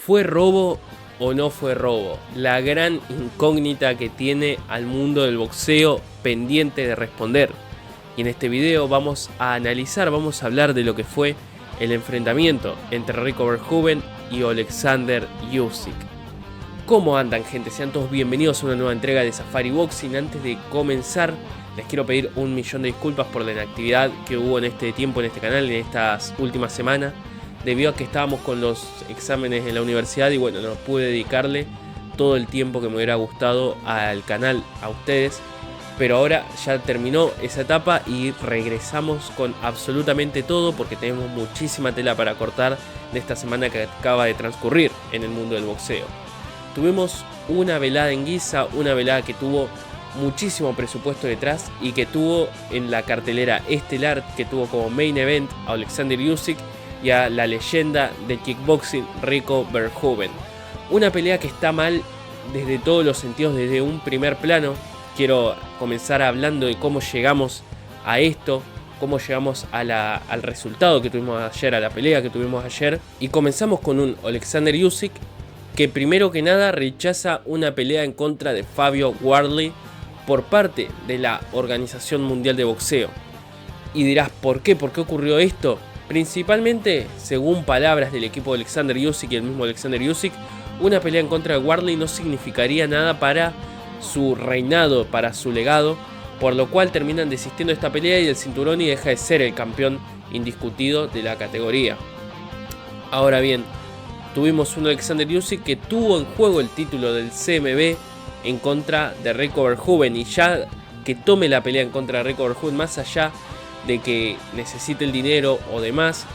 ¿Fue robo o no fue robo? La gran incógnita que tiene al mundo del boxeo pendiente de responder. Y en este video vamos a analizar, vamos a hablar de lo que fue el enfrentamiento entre Rico Verhoeven y Alexander Usyk. ¿Cómo andan, gente? Sean todos bienvenidos a una nueva entrega de Safari Boxing. Antes de comenzar, les quiero pedir 1.000.000 de disculpas por la inactividad que hubo en este tiempo en este canal, en estas últimas semanas, debido a que estábamos con los exámenes en la universidad y bueno, no pude dedicarle todo el tiempo que me hubiera gustado al canal, a ustedes. Pero ahora ya terminó esa etapa y regresamos con absolutamente todo, porque tenemos muchísima tela para cortar de esta semana que acaba de transcurrir en el mundo del boxeo. Tuvimos una velada en Giza, una velada que tuvo muchísimo presupuesto detrás y que tuvo en la cartelera estelar, que tuvo como main event a Alexander Usyk y a la leyenda del kickboxing Rico Verhoeven. Una pelea que está mal desde todos los sentidos, desde un primer plano. Quiero comenzar hablando de cómo llegamos a esto, cómo llegamos al resultado que tuvimos ayer, a la pelea que tuvimos ayer. Y comenzamos con un Alexander Usyk que primero que nada rechaza una pelea en contra de Fabio Wardley por parte de la Organización Mundial de Boxeo. Y dirás, ¿por qué? ¿Por qué ocurrió esto? Principalmente, según palabras del equipo de Alexander Usyk y el mismo Alexander Usyk, una pelea en contra de Wardley no significaría nada para su reinado, para su legado, por lo cual terminan desistiendo de esta pelea y el cinturón deja de ser el campeón indiscutido de la categoría. Ahora bien, tuvimos un Alexander Usyk que tuvo en juego el título del CMB en contra de Rico Verhoeven, y ya que tome la pelea en contra de Rico Verhoeven, más allá de que necesite el dinero o demás,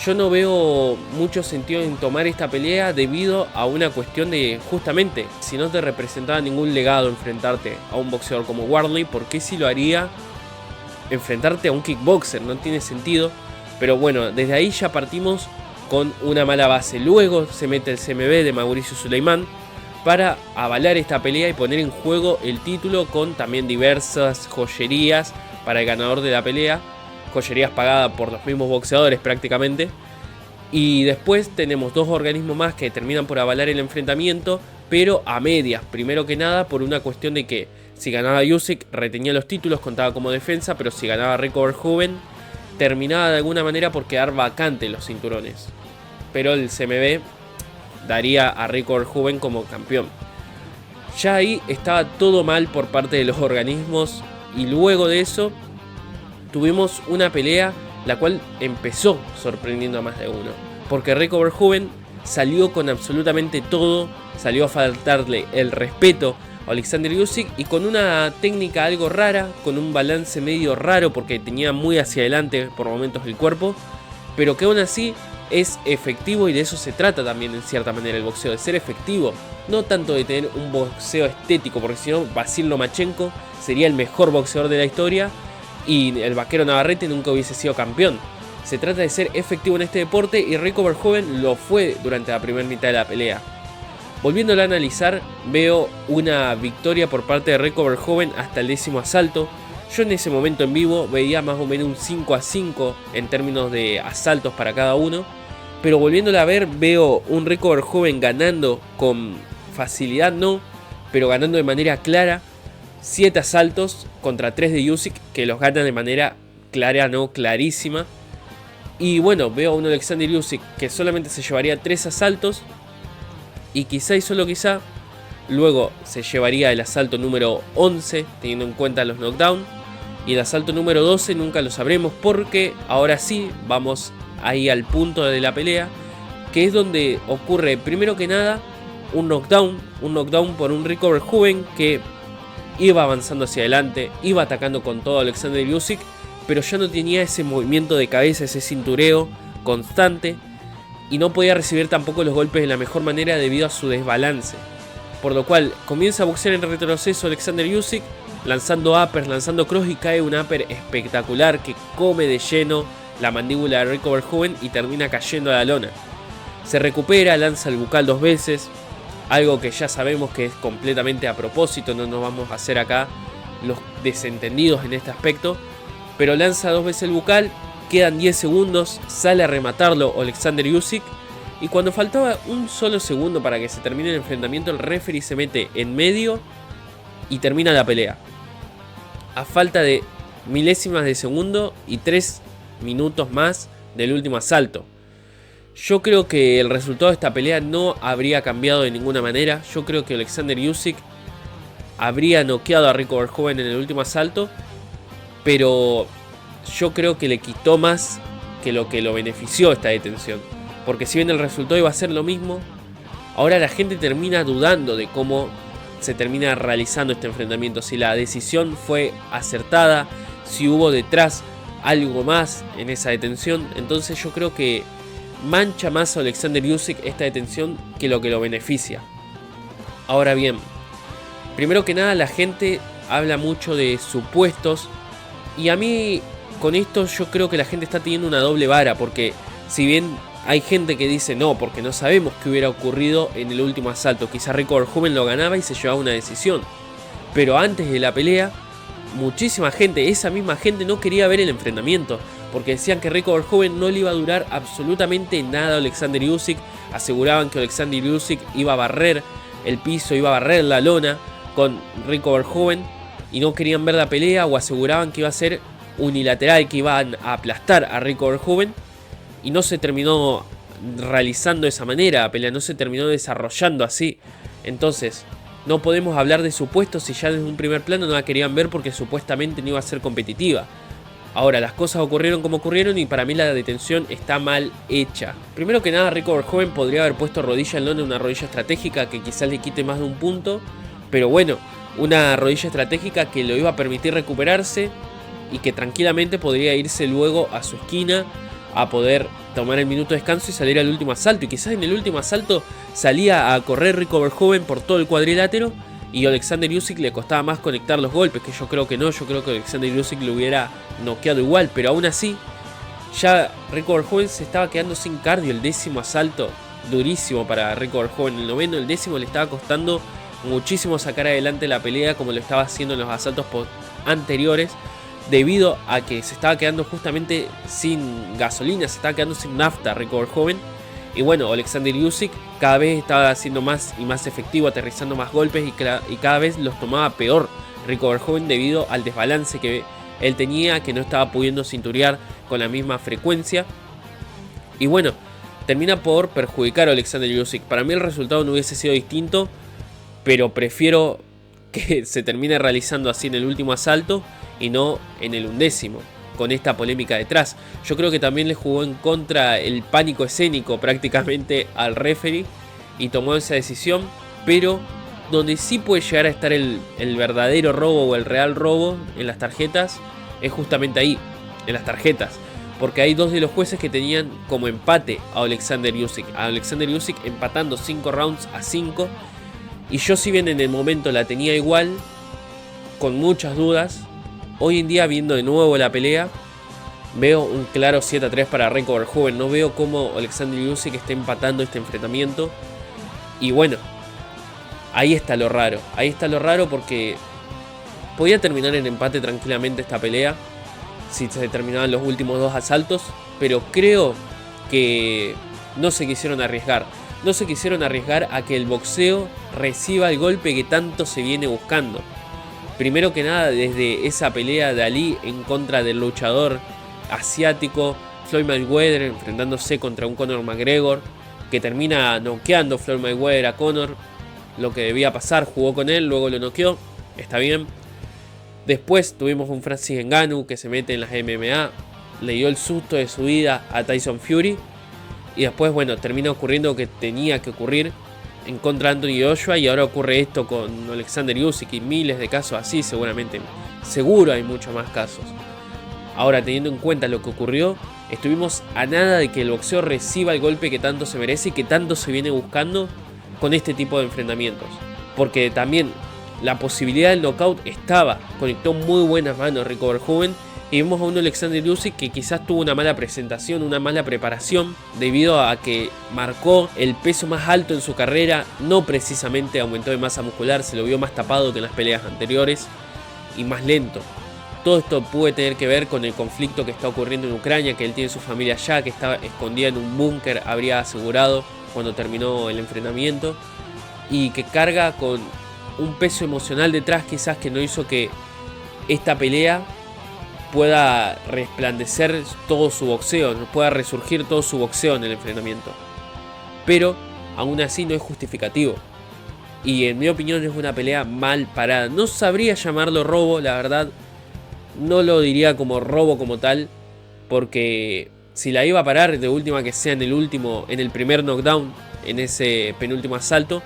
yo no veo mucho sentido en tomar esta pelea debido a una cuestión de, justamente, si no te representaba ningún legado enfrentarte a un boxeador como Wardley, ¿por qué si lo haría enfrentarte a un kickboxer? No tiene sentido. Pero bueno, desde ahí ya partimos con una mala base. Luego se mete el CMB de Mauricio Sulaimán para avalar esta pelea y poner en juego el título, con también diversas joyerías para el ganador de la pelea, joyerías pagadas por los mismos boxeadores prácticamente. Y después tenemos dos organismos más que terminan por avalar el enfrentamiento, pero a medias. Primero que nada por una cuestión de que si ganaba Usyk retenía los títulos, contaba como defensa, pero si ganaba Rico Verhoeven terminaba de alguna manera por quedar vacante los cinturones. Pero el CMB daría a Rico Verhoeven como campeón. Ya ahí estaba todo mal por parte de los organismos, y luego de eso tuvimos una pelea la cual empezó sorprendiendo a más de uno, porque Rico Verhoeven salió con absolutamente todo, salió a faltarle el respeto a Alexander Usyk y con una técnica algo rara, con un balance medio raro porque tenía muy hacia adelante por momentos el cuerpo, pero que aún así es efectivo, y de eso se trata también en cierta manera el boxeo, de ser efectivo, no tanto de tener un boxeo estético, porque si no Vasil Lomachenko sería el mejor boxeador de la historia y el vaquero Navarrete nunca hubiese sido campeón. Se trata de ser efectivo en este deporte y Rico Verhoeven lo fue durante la primera mitad de la pelea. Volviéndolo a analizar, veo una victoria por parte de Rico Verhoeven hasta el 10º asalto. Yo en ese momento en vivo veía más o menos un 5-5 en términos de asaltos para cada uno, pero volviéndolo a ver veo un Rico Verhoeven ganando con facilidad, no, pero ganando de manera clara. 7 asaltos contra 3 de Usyk, que los gana de manera clara, no clarísima. Y bueno, veo a un Alexander Usyk que solamente se llevaría 3 asaltos, y quizá y solo quizá luego se llevaría el asalto número 11, teniendo en cuenta los knockdowns, y el asalto número 12 nunca lo sabremos, porque ahora sí vamos ahí al punto de la pelea, que es donde ocurre primero que nada un knockdown por un Rico Verhoeven que iba avanzando hacia adelante, iba atacando con todo a Alexander Usyk, pero ya no tenía ese movimiento de cabeza, ese cintureo constante, y no podía recibir tampoco los golpes de la mejor manera debido a su desbalance. Por lo cual comienza a boxear en retroceso Alexander Usyk, lanzando uppers, lanzando cross, y cae un upper espectacular que come de lleno la mandíbula de Rico Verhoeven y termina cayendo a la lona. Se recupera, lanza el bucal 2 veces, algo que ya sabemos que es completamente a propósito, no nos vamos a hacer acá los desentendidos en este aspecto, pero lanza 2 veces el bucal, quedan 10 segundos, sale a rematarlo Alexander Usyk Y cuando faltaba un solo segundo para que se termine el enfrentamiento, el referee se mete en medio y termina la pelea. A falta de milésimas de segundo y 3 minutos más del último asalto. Yo creo que el resultado de esta pelea no habría cambiado de ninguna manera. Yo creo que Alexander Usyk habría noqueado a Rico Verhoeven en el último asalto, pero yo creo que le quitó más que lo benefició esta detención. Porque si bien el resultado iba a ser lo mismo, ahora la gente termina dudando de cómo se termina realizando este enfrentamiento. Si la decisión fue acertada, si hubo detrás algo más en esa detención. Entonces yo creo que mancha más a Alexander Usyk esta detención que lo beneficia. Ahora bien, primero que nada la gente habla mucho de supuestos. Y a mí con esto yo creo que la gente está teniendo una doble vara. Porque si bien hay gente que dice no, porque no sabemos qué hubiera ocurrido en el último asalto. Quizá Rico Verhoeven lo ganaba y se llevaba una decisión. Pero antes de la pelea, muchísima gente, esa misma gente no quería ver el enfrentamiento. Porque decían que Rico Verhoeven no le iba a durar absolutamente nada a Alexander Usyk. Aseguraban que Alexander Usyk iba a barrer el piso, iba a barrer la lona con Rico Verhoeven. Y no querían ver la pelea, o aseguraban que iba a ser unilateral, que iban a aplastar a Rico Verhoeven. Y no se terminó realizando de esa manera la pelea, no se terminó desarrollando así. Entonces, no podemos hablar de supuestos si ya desde un primer plano no la querían ver porque supuestamente no iba a ser competitiva. Ahora, las cosas ocurrieron como ocurrieron y para mí la detención está mal hecha. Primero que nada, Rico Verhoeven podría haber puesto rodilla en lona, una rodilla estratégica que quizás le quite más de un punto. Pero bueno, una rodilla estratégica que lo iba a permitir recuperarse y que tranquilamente podría irse luego a su esquina a poder tomar el minuto de descanso y salir al último asalto. Y quizás en el último asalto salía a correr Rico Verhoeven por todo el cuadrilátero y a Alexander Usyk le costaba más conectar los golpes, que yo creo que no. Yo creo que Alexander Usyk lo hubiera noqueado igual, pero aún así ya Rico Verhoeven se estaba quedando sin cardio. El décimo asalto, durísimo para Rico Verhoeven. El noveno, el décimo le estaba costando muchísimo sacar adelante la pelea como lo estaba haciendo en los asaltos anteriores, debido a que se estaba quedando justamente sin gasolina, se estaba quedando sin nafta Rico Verhoeven. Y bueno, Alexander Usyk cada vez estaba siendo más y más efectivo, aterrizando más golpes y cada vez los tomaba peor Rico Verhoeven debido al desbalance que él tenía, que no estaba pudiendo cinturear con la misma frecuencia. Y bueno, termina por perjudicar a Alexander Usyk. Para mí el resultado no hubiese sido distinto, pero prefiero que se termine realizando así en el último asalto y no en el undécimo, con esta polémica detrás. Yo creo que también le jugó en contra el pánico escénico prácticamente al referee y tomó esa decisión, pero donde sí puede llegar a estar el verdadero robo o el real robo en las tarjetas es justamente ahí, en las tarjetas. Porque hay dos de los jueces que tenían como empate a Alexander Usyk. A Alexander Usyk empatando 5 rounds a 5. Y yo, si bien en el momento la tenía igual, con muchas dudas, hoy en día viendo de nuevo la pelea, veo un claro 7-3 para Rico Verhoeven. No veo cómo Alexander Usyk esté empatando este enfrentamiento. Y bueno, ahí está lo raro. Ahí está lo raro porque podía terminar en empate tranquilamente esta pelea si se terminaban los últimos 2 asaltos. Pero creo que no se quisieron arriesgar. No se quisieron arriesgar a que el boxeo reciba el golpe que tanto se viene buscando. Primero que nada, desde esa pelea de Ali en contra del luchador asiático Floyd Mayweather, enfrentándose contra un Conor McGregor, que termina noqueando Floyd Mayweather a Conor. Lo que debía pasar, jugó con él, luego lo noqueó, está bien. Después tuvimos un Francis Ngannou que se mete en las MMA, le dio el susto de su vida a Tyson Fury. Y después, bueno, termina ocurriendo lo que tenía que ocurrir en contra de Anthony Joshua. Y ahora ocurre esto con Alexander Usyk y miles de casos así, seguramente. Seguro hay muchos más casos. Ahora, teniendo en cuenta lo que ocurrió, estuvimos a nada de que el boxeo reciba el golpe que tanto se merece y que tanto se viene buscando con este tipo de enfrentamientos. Porque también la posibilidad del knockout estaba. Conectó muy buenas manos Rico Verhoeven. Y vemos a un Alexander Usyk que quizás tuvo una mala presentación, una mala preparación, debido a que marcó el peso más alto en su carrera. No precisamente aumentó de masa muscular, se lo vio más tapado que en las peleas anteriores y más lento. Todo esto puede tener que ver con el conflicto que está ocurriendo en Ucrania, que él tiene su familia allá, que estaba escondida en un búnker, habría asegurado cuando terminó el enfrentamiento, y que carga con un peso emocional detrás quizás que no hizo que esta pelea pueda resplandecer todo su boxeo, pueda resurgir todo su boxeo en el enfrentamiento. Pero aún así no es justificativo. Y en mi opinión es una pelea mal parada. No sabría llamarlo robo, la verdad. No lo diría como robo como tal, porque si la iba a parar, de última que sea en el primer knockdown, en ese penúltimo asalto,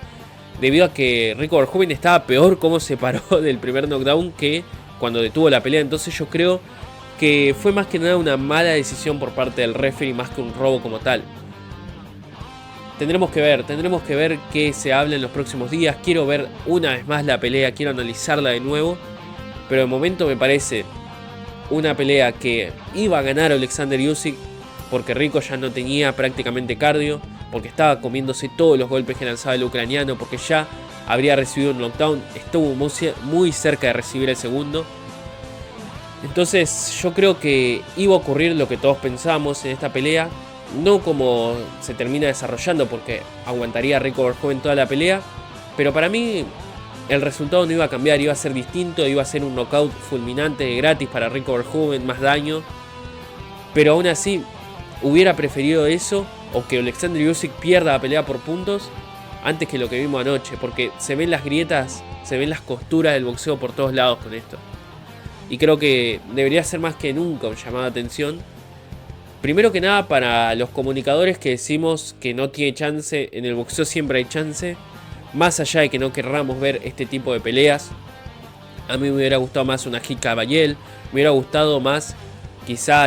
debido a que Rico Verhoeven estaba peor como se paró del primer knockdown que cuando detuvo la pelea. Entonces yo creo que fue más que nada una mala decisión por parte del referee, más que un robo como tal. Tendremos que ver qué se habla en los próximos días. Quiero ver una vez más la pelea, quiero analizarla de nuevo, pero de momento me parece una pelea que iba a ganar Alexander Usyk, porque Rico ya no tenía prácticamente cardio, porque estaba comiéndose todos los golpes que lanzaba el ucraniano, porque ya habría recibido un knockdown, estuvo muy cerca de recibir el segundo. Entonces yo creo que iba a ocurrir lo que todos pensamos en esta pelea, no como se termina desarrollando, porque aguantaría Rico Verhoeven toda la pelea, pero para mí el resultado no iba a cambiar, iba a ser distinto, iba a ser un knockout fulminante gratis para Rico Verhoeven, más daño. Pero aún así, hubiera preferido eso, o que Alexander Usyk pierda la pelea por puntos, antes que lo que vimos anoche, porque se ven las grietas, se ven las costuras del boxeo por todos lados con esto. Y creo que debería ser más que nunca un llamado de atención. Primero que nada para los comunicadores que decimos que no tiene chance, en el boxeo siempre hay chance. Más allá de que no querramos ver este tipo de peleas, a mí me hubiera gustado más una Hika Bayel, me hubiera gustado más quizá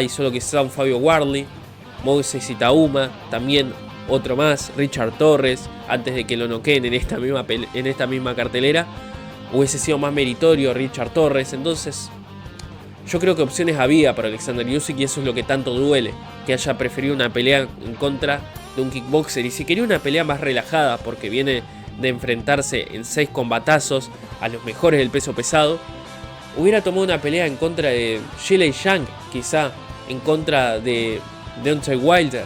un Fabio Wardley, Moises Itaúma, también otro más, Richard Torres, antes de que lo noqueen en esta misma cartelera, hubiese sido más meritorio Richard Torres. Entonces yo creo que opciones había para Alexander Usyk, y eso es lo que tanto duele, que haya preferido una pelea en contra de un kickboxer. Y si quería una pelea más relajada, porque viene de enfrentarse en 6 combatazos a los mejores del peso pesado, hubiera tomado una pelea en contra de Zhilei Zhang, quizá en contra de Deontay Wilder.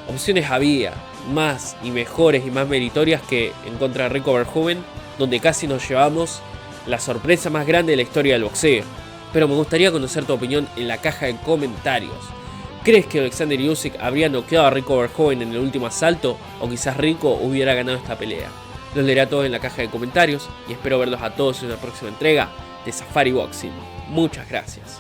Opciones había, más y mejores y más meritorias que en contra de Rico Verhoeven, donde casi nos llevamos la sorpresa más grande de la historia del boxeo. Pero me gustaría conocer tu opinión en la caja de comentarios. ¿Crees que Alexander Usyk habría noqueado a Rico Verhoeven en el último asalto? ¿O quizás Rico hubiera ganado esta pelea? Los leeré a todos en la caja de comentarios y espero verlos a todos en una próxima entrega de Safari Boxing. Muchas gracias.